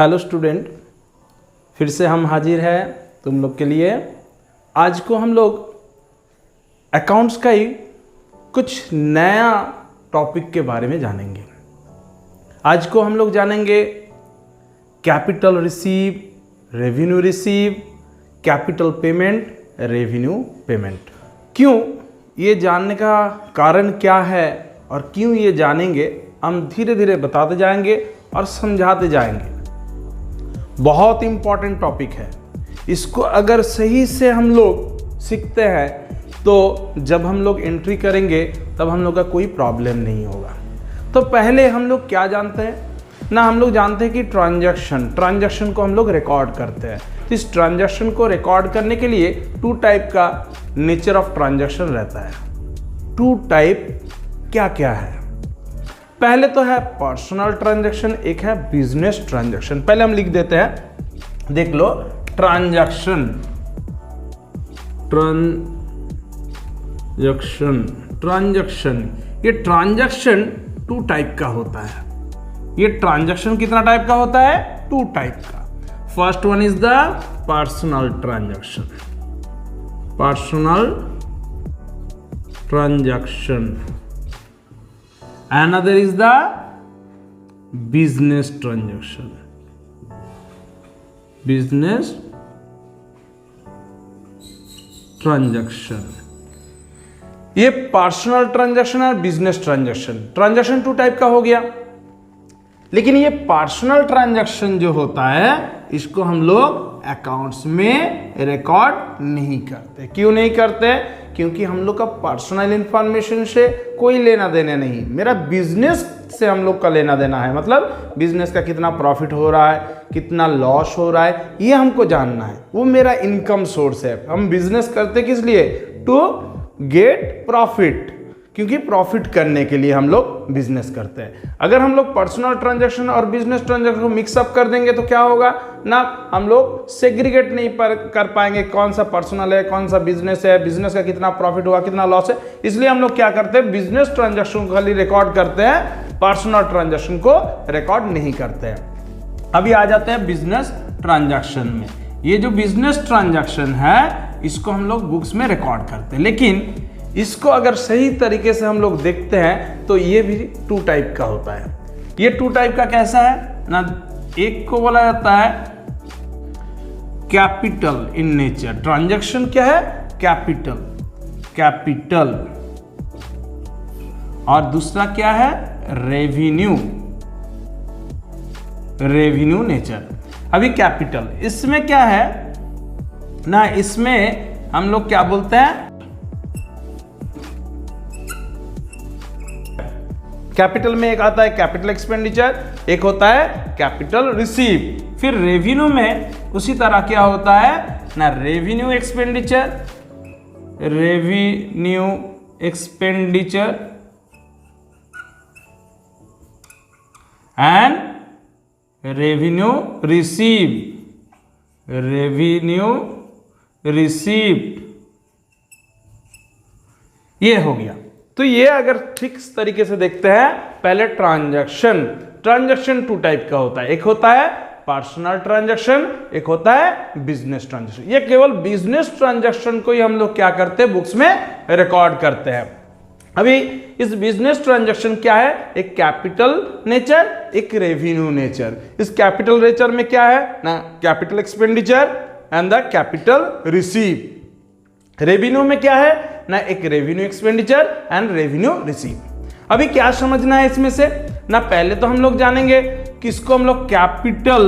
Hello student, फिर से हम हाजिर हैं तुम लोग के लिए। आज को हम लोग अकाउंट्स का ही कुछ नया टॉपिक के बारे में जानेंगे। आज को हम लोग जानेंगे capital receive, revenue receive, capital payment, revenue payment. क्यों, ये जानने का कारण क्या है और क्यों ये जानेंगे, हम धीरे धीरे बताते जाएंगे और समझाते जाएंगे। बहुत इंपॉर्टेंट टॉपिक है। इसको अगर सही से हम लोग सीखते हैं तो जब हम लोग एंट्री करेंगे तब हम लोग का कोई प्रॉब्लम नहीं होगा। तो पहले हम लोग क्या जानते हैं ना, हम लोग जानते हैं कि ट्रांजैक्शन को हम लोग रिकॉर्ड करते हैं। तो इस ट्रांजैक्शन को रिकॉर्ड करने के लिए टू टाइप का नेचर ऑफ ट्रांजैक्शन रहता है। टू टाइप क्या क्या है? पहले तो है पर्सनल ट्रांजैक्शन, एक है बिजनेस ट्रांजैक्शन। पहले हम लिख देते हैं, देख लो, ट्रांजैक्शन ये ट्रांजैक्शन टू टाइप का होता है। ये ट्रांजैक्शन कितना टाइप का होता है? टू टाइप का। First one is the personal transaction, another is the business transaction, ये पर्सनल ट्रांजैक्शन और बिजनेस ट्रांजैक्शन टू टाइप का हो गया। लेकिन ये पर्सनल ट्रांजैक्शन जो होता है इसको हम लोग अकाउंट्स में रिकॉर्ड नहीं करते। क्यों नहीं करते? क्योंकि हम लोग का पर्सनल इंफॉर्मेशन से कोई लेना देना नहीं। मेरा बिजनेस से हम लोग का लेना देना है, मतलब बिजनेस का कितना प्रॉफिट हो रहा है, कितना लॉस हो रहा है, ये हमको जानना है। वो मेरा इनकम सोर्स है। हम बिजनेस करते किस लिए? टू गेट प्रॉफिट, क्योंकि प्रॉफिट करने के लिए हम लोग बिजनेस करते हैं। अगर हम लोग पर्सनल ट्रांजैक्शन और बिजनेस ट्रांजैक्शन को मिक्सअप कर देंगे तो क्या होगा ना, हम लोग सेग्रीगेट नहीं कर पाएंगे कौन सा पर्सनल है, कौन सा बिजनेस है, बिजनेस का कितना प्रॉफिट हुआ, कितना लॉस है। इसलिए हम लोग क्या करते हैं, बिजनेस ट्रांजैक्शन को खाली रिकॉर्ड करते हैं, पर्सनल ट्रांजैक्शन को रिकॉर्ड नहीं करते हैं। अभी आ जाते हैं बिजनेस ट्रांजैक्शन में। ये जो बिजनेस ट्रांजैक्शन है इसको हम लोग बुक्स में रिकॉर्ड करते हैं, लेकिन इसको अगर सही तरीके से हम लोग देखते हैं तो ये भी टू टाइप का होता है। ये टू टाइप का कैसा है ना, एक को बोला जाता है कैपिटल इन नेचर। ट्रांजैक्शन क्या है? कैपिटल। और दूसरा क्या है? Revenue nature. अभी कैपिटल, इसमें क्या है ना, इसमें हम लोग क्या बोलते हैं, कैपिटल में एक आता है कैपिटल एक्सपेंडिचर, एक होता है कैपिटल रिसीव। फिर रेवेन्यू में उसी तरह क्या होता है ना, revenue expenditure and revenue received. ये हो गया। तो ये अगर ठीक तरीके से देखते हैं, पहले ट्रांजैक्शन टू टाइप का होता है। एक होता है पर्सनल ट्रांजैक्शन, एक होता है बिजनेस ट्रांजैक्शन। ये केवल बिजनेस ट्रांजैक्शन को ही हम लोग क्या करते हैं, बुक्स में रिकॉर्ड करते हैं। अभी इस बिजनेस ट्रांजैक्शन क्या है, एक कैपिटल नेचर, एक रेवेन्यू नेचर। इस कैपिटल नेचर में क्या है ना, capital expenditure and the capital receive. Revenue में क्या है ना, एक revenue expenditure and revenue receive. अभी क्या समझना है इसमें से ना, पहले तो हम लोग जानेंगे किसको हम लोग कैपिटल,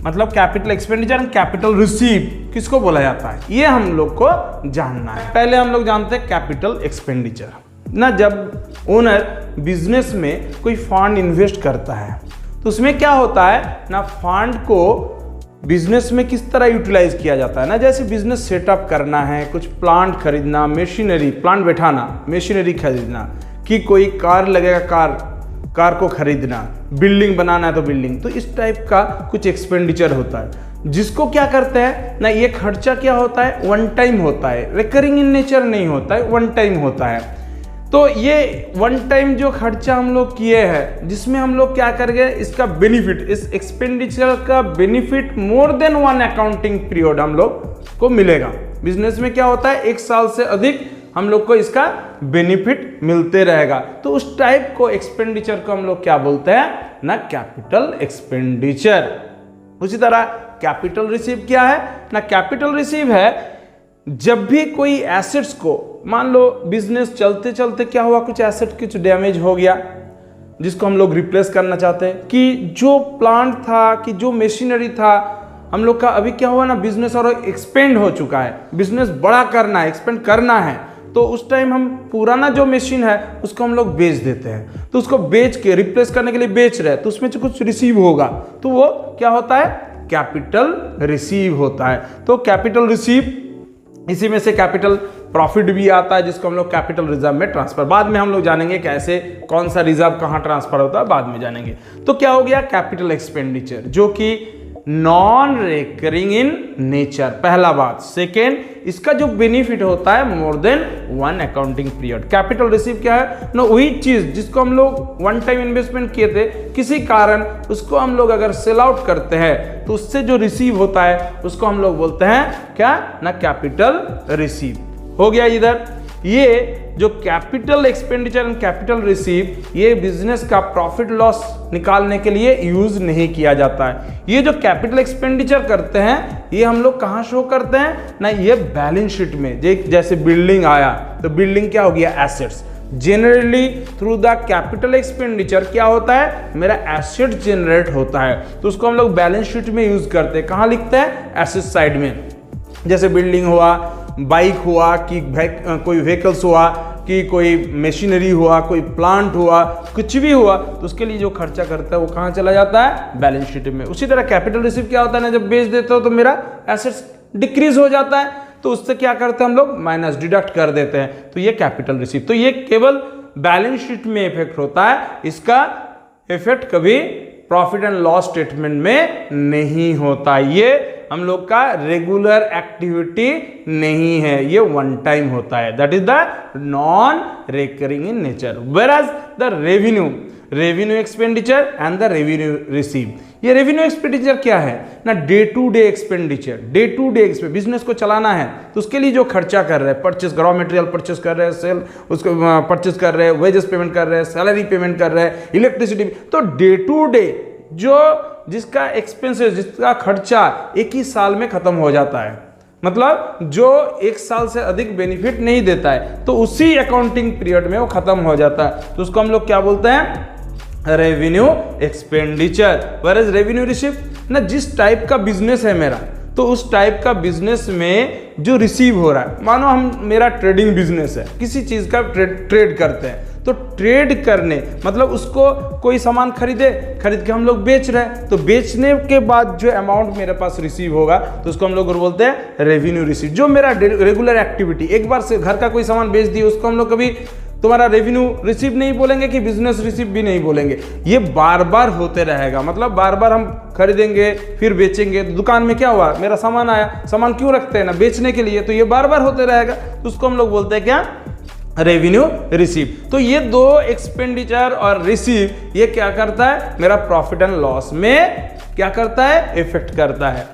मतलब capital expenditure and capital receive किसको बोला जाता है, ये हम लोग को जानना है। पहले हम लोग जानते हैं कैपिटल एक्सपेंडिचर ना, जब ओनर बिजनेस में कोई फंड इन्वेस्ट करता है तो उसमें क्या होता है ना, फंड को बिजनेस में किस तरह यूटिलाइज किया जाता है ना, जैसे बिजनेस सेटअप करना है, कुछ प्लांट खरीदना, प्लांट बैठाना, मशीनरी खरीदना, कि कोई कार लगेगा, कार को खरीदना, बिल्डिंग बनाना है तो बिल्डिंग। तो इस टाइप का कुछ एक्सपेंडिचर होता है, जिसको क्या करते हैं ना, ये खर्चा क्या होता है, वन टाइम होता है, रिकरिंग इन नेचर नहीं होता है, वन टाइम होता है। तो ये वन टाइम जो खर्चा हम लोग किए हैं, जिसमें हम लोग क्या करेंगे, इसका बेनिफिट, इस एक्सपेंडिचर का benefit more than one accounting period हम लोग को मिलेगा। बिजनेस में क्या होता है, 1 साल से अधिक हम लोग को इसका बेनिफिट मिलते रहेगा। तो उस टाइप को एक्सपेंडिचर को हम लोग क्या बोलते हैं ना, कैपिटल एक्सपेंडिचर। उसी तरह कैपिटल रिसीव क्या है ना, कैपिटल रिसीव है जब भी कोई एसेट्स को, मान लो बिजनेस चलते चलते क्या हुआ, कुछ एसेट कुछ डैमेज हो गया जिसको हम लोग रिप्लेस करना चाहते हैं, कि जो प्लांट था, कि जो मशीनरी था हम लोग का, अभी क्या हुआ ना, बिजनेस और एक्सपेंड हो चुका है, बिजनेस बड़ा करना है, एक्सपेंड करना है, तो उस टाइम हम पुराना जो मशीन है उसको हम लोग बेच देते हैं। तो उसको बेच के रिप्लेस करने के लिए बेच रहे हैं, तो उसमें जो कुछ रिसीव होगा तो वो क्या होता है, कैपिटल रिसीव होता है। तो कैपिटल रिसीव, इसी में से कैपिटल प्रॉफिट भी आता है जिसको हम लोग कैपिटल रिजर्व में ट्रांसफर, बाद में हम लोग जानेंगे कैसे, कौन सा रिजर्व कहाँ ट्रांसफर होता है, बाद में जानेंगे। तो क्या हो गया, कैपिटल एक्सपेंडिचर जो कि नॉन रिकरिंग इन नेचर, पहला बात। सेकेंड, इसका जो बेनिफिट होता है more then one accounting period. Capital receive क्या है ना, वही चीज जिसको हम लोग वन टाइम इन्वेस्टमेंट किए थे, किसी कारण उसको हम लोग अगर सेल आउट करते हैं तो उससे जो रिसीव होता है उसको हम लोग बोलते हैं क्या ना, कैपिटल रिसीव। हो गया इधर। ये जो capital expenditure and capital receive, ये बिजनेस का प्रॉफिट लॉस निकालने के लिए यूज नहीं किया जाता है। ये जो कैपिटल एक्सपेंडिचर करते हैं ये हम लोग कहाँ शो करते हैं ना, ये बैलेंस शीट में। जैसे बिल्डिंग आया तो बिल्डिंग क्या हो गया, assets. Generally through the capital expenditure क्या होता है, मेरा एसेट जनरेट होता है, तो उसको हम लोग बैलेंस शीट में यूज करते हैं। कहाँ लिखते हैं, एसेट साइड में। जैसे बिल्डिंग हुआ, बाइक हुआ, कि कोई व्हीकल्स हुआ, कि कोई मशीनरी हुआ, कोई प्लांट हुआ, कुछ भी हुआ, तो उसके लिए जो खर्चा करता है वो कहाँ चला जाता है, बैलेंस शीट में। उसी तरह कैपिटल रिसीव क्या होता है ना, जब बेच देते हो तो मेरा एसेट्स डिक्रीज हो जाता है, तो उससे क्या करते हैं हम लोग, माइनस डिडक्ट कर देते हैं, तो ये कैपिटल रिसीव। तो ये केवल बैलेंस शीट में इफेक्ट होता है, इसका इफेक्ट कभी प्रॉफिट एंड लॉस स्टेटमेंट में नहीं होता। ये हम लोग का रेगुलर एक्टिविटी नहीं है, ये वन टाइम होता है, that is the non recurring in nature. Whereas the revenue expenditure and the revenue receive, ये रेवेन्यू एक्सपेंडिचर क्या है ना, day to day expenditure. Day to day business को चलाना है तो उसके लिए जो खर्चा कर रहे हैं, परचेस, रॉ मटेरियल परचेस कर रहे हैं, सेल उसको परचेस कर रहे हैं, वेजेस पेमेंट कर रहे हैं, सैलरी पेमेंट कर रहे हैं, इलेक्ट्रिसिटी, तो डे टू डे जो जिसका एक्सपेंसेस, जिसका खर्चा एक ही साल में खत्म हो जाता है, मतलब जो 1 साल से अधिक बेनिफिट नहीं देता है, तो उसी अकाउंटिंग पीरियड में वो खत्म हो जाता है, तो उसको हम लोग क्या बोलते हैं, revenue expenditure. Whereas revenue receive ना, जिस टाइप का बिजनेस है मेरा, तो उस टाइप का बिजनेस में जो रिसीव हो रहा है, मानो मेरा ट्रेडिंग बिजनेस है, किसी चीज का ट्रेड करते हैं, तो ट्रेड करने मतलब उसको कोई सामान खरीद के हम लोग बेच रहे हैं, तो बेचने के बाद जो अमाउंट मेरे पास रिसीव होगा तो उसको हम लोग बोलते हैं रेवेन्यू रिसीव। जो मेरा रेगुलर एक्टिविटी, एक बार से घर का कोई सामान बेच दिया, उसको हम लोग कभी तुम्हारा रेवेन्यू रिसीव नहीं बोलेंगे कि बिजनेस रिसीव भी नहीं बोलेंगे, ये बार बार होते रहेगा। मतलब बार बार हम खरीदेंगे फिर बेचेंगे। दुकान में क्या हुआ, मेरा सामान आया, सामान क्यों रखते हैं ना, बेचने के लिए, तो ये बार बार होते रहेगा, तो उसको हम लोग बोलते हैं क्या, रेवेन्यू रिसीव। तो ये दो एक्सपेंडिचर और रिसीव, ये क्या करता है, मेरा प्रॉफिट एंड लॉस में क्या करता है, इफेक्ट करता है।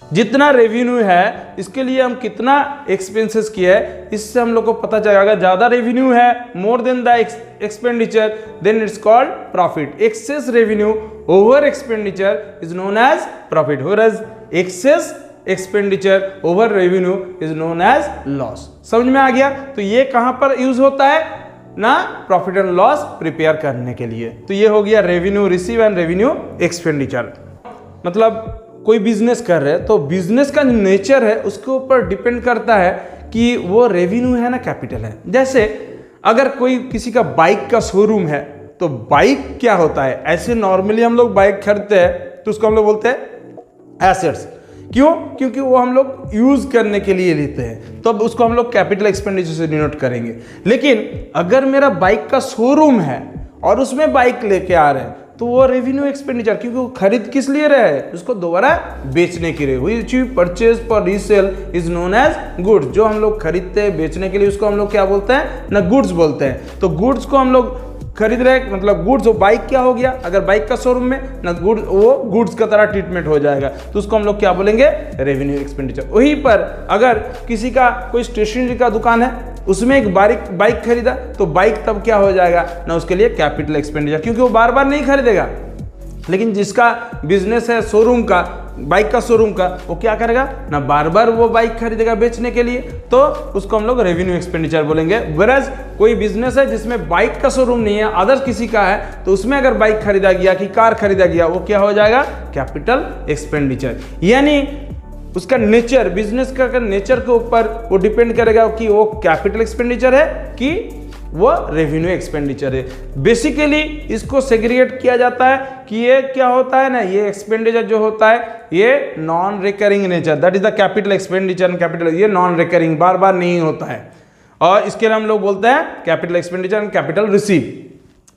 जितना रेवेन्यू है इसके लिए हम कितना एक्सपेंसेस किया है, इससे हम लोग को पता चलेगा। ज्यादा रेवेन्यू है, more than the expenditure, then it's called profit. Excess revenue over expenditure is known as profit, whereas excess expenditure over revenue is known as loss. समझ में आ गया। तो ये कहां पर यूज होता है ना, प्रॉफिट एंड लॉस प्रिपेयर करने के लिए। तो ये हो गया revenue receive and revenue expenditure. मतलब कोई बिजनेस कर रहे हैं तो बिजनेस का नेचर है उसके ऊपर डिपेंड करता है कि वो रेवेन्यू है ना कैपिटल है। जैसे अगर कोई किसी का बाइक का शोरूम है तो बाइक क्या होता है, ऐसे नॉर्मली हम लोग बाइक खरीदते हैं तो उसको हम लोग बोलते हैं एसेट्स। क्यों? क्योंकि वो हम लोग यूज करने के लिए लेते हैं, तो अब उसको हम लोग कैपिटल एक्सपेंडिचर से डिनोट करेंगे। लेकिन अगर मेरा बाइक का शोरूम है और उसमें बाइक लेके आ रहे हैं तो वो रेवेन्यू एक्सपेंडिचर, क्योंकि वो खरीद किस लिए रहे है, उसको दोबारा बेचने के लिए। Which we purchase for resale is known as goods. जो हम लोग खरीदते हैं बेचने के लिए उसको हम लोग क्या बोलते हैं ना, गुड्स बोलते हैं। तो गुड्स को हम लोग खरीद रहे हैं, मतलब गुड्स, वो बाइक क्या हो गया, अगर बाइक का शोरूम में ना गुड्स, वो गुड्स का तरह ट्रीटमेंट हो जाएगा, तो उसको हम लोग क्या बोलेंगे, रेवेन्यू एक्सपेंडिचर। वहीं पर अगर किसी का कोई स्टेशनरी का दुकान है, उसमें एक बाइक खरीदा, तो बाइक तब क्या हो जाएगा ना, उसके लिए कैपिटल एक्सपेंडिचर, क्योंकि वो बार बार नहीं खरीदेगा। लेकिन जिसका बिजनेस है शोरूम का, बाइक का शोरूम का, वो क्या करेगा ना, बार बार वो बाइक खरीदेगा बेचने के लिए, तो उसको हम लोग रेवेन्यू एक्सपेंडिचर बोलेंगे। वरस कोई बिजनेस है जिसमें बाइक का शोरूम नहीं है, अदर्स किसी का है, तो उसमें अगर बाइक खरीदा गया कि कार खरीदा गया, वो क्या हो जाएगा, कैपिटल एक्सपेंडिचर। यानी उसका नेचर, बिजनेस का नेचर के ऊपर वो डिपेंड करेगा कि वो कैपिटल एक्सपेंडिचर है कि वो रेवेन्यू एक्सपेंडिचर है। बेसिकली इसको सेग्रीगेट किया जाता है कि ये क्या होता है ना, ये एक्सपेंडिचर जो होता है ये non recurring nature, that is the capital expenditure and capital, ये नॉन रिकरिंग, बार बार नहीं होता है। और इसके लिए हम लोग बोलते हैं capital expenditure and capital receive.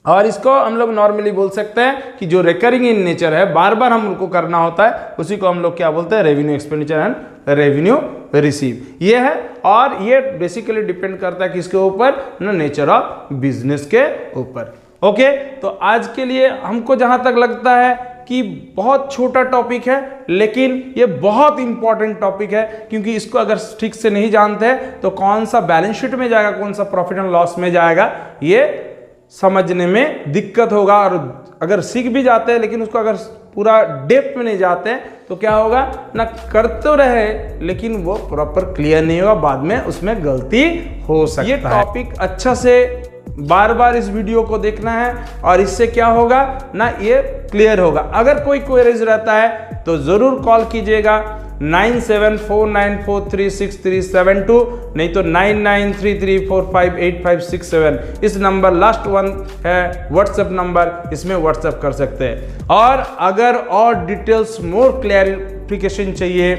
और इसको हम लोग नॉर्मली बोल सकते हैं कि जो रिकरिंग इन नेचर है, बार बार हमको करना होता है, उसी को हम लोग क्या बोलते हैं, revenue expenditure and revenue receive. ये है, और ये बेसिकली डिपेंड करता है किसके ऊपर ना, नेचर ऑफ बिजनेस के ऊपर। ओके, तो आज के लिए हमको जहां तक लगता है कि बहुत छोटा टॉपिक है, लेकिन ये बहुत इंपॉर्टेंट टॉपिक है, क्योंकि इसको अगर ठीक से नहीं जानते हैं तो कौन सा बैलेंस शीट में जाएगा, कौन सा प्रॉफिट एंड लॉस में जाएगा, ये समझने में दिक्कत होगा। और अगर सीख भी जाते हैं, लेकिन उसको अगर पूरा डेप्थ में नहीं जाते हैं, तो क्या होगा ना, कर तो रहे लेकिन वो प्रॉपर क्लियर नहीं होगा, बाद में उसमें गलती हो सकता है। ये टॉपिक अच्छा से बार बार इस वीडियो को देखना है, और इससे क्या होगा ना, ये क्लियर होगा। अगर कोई क्वेरीज रहता है तो जरूर कॉल कीजिएगा 9749436372, नहीं तो 9933458567, इस नंबर लास्ट वन है व्हाट्सएप नंबर, इसमें व्हाट्सएप कर सकते हैं। और अगर और डिटेल्स, मोर क्लैरिफिकेशन चाहिए,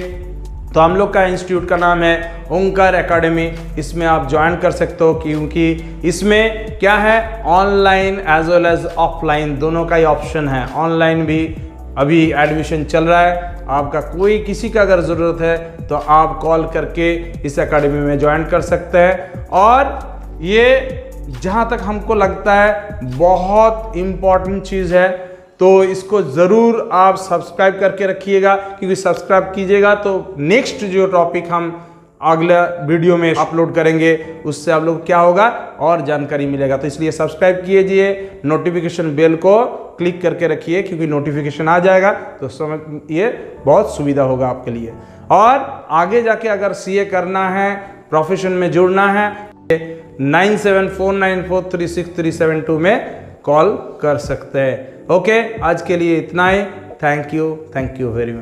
तो हम लोग का इंस्टीट्यूट का नाम है ओंकार एकेडमी, इसमें आप ज्वाइन कर सकते हो, क्योंकि इसमें क्या है, online as well as offline दोनों का ही ऑप्शन है। ऑनलाइन भी अभी एडमिशन चल रहा है, आपका कोई किसी का अगर ज़रूरत है तो आप कॉल करके इस एकेडमी में ज्वाइन कर सकते हैं। और ये जहाँ तक हमको लगता है बहुत इम्पॉर्टेंट चीज़ है, तो इसको ज़रूर आप सब्सक्राइब करके रखिएगा, क्योंकि सब्सक्राइब कीजिएगा तो नेक्स्ट जो टॉपिक हम अगला वीडियो में अपलोड करेंगे, उससे आप लोग क्या होगा और जानकारी मिलेगा। तो इसलिए सब्सक्राइब कीजिए, नोटिफिकेशन बेल को क्लिक करके रखिए, क्योंकि नोटिफिकेशन आ जाएगा तो समझ ये बहुत सुविधा होगा आपके लिए। और आगे जाके अगर सीए करना है, प्रोफेशन में जुड़ना है, 9749436372 में कॉल कर सकते हैं। ओके, आज के लिए इतना ही। Thank you very much.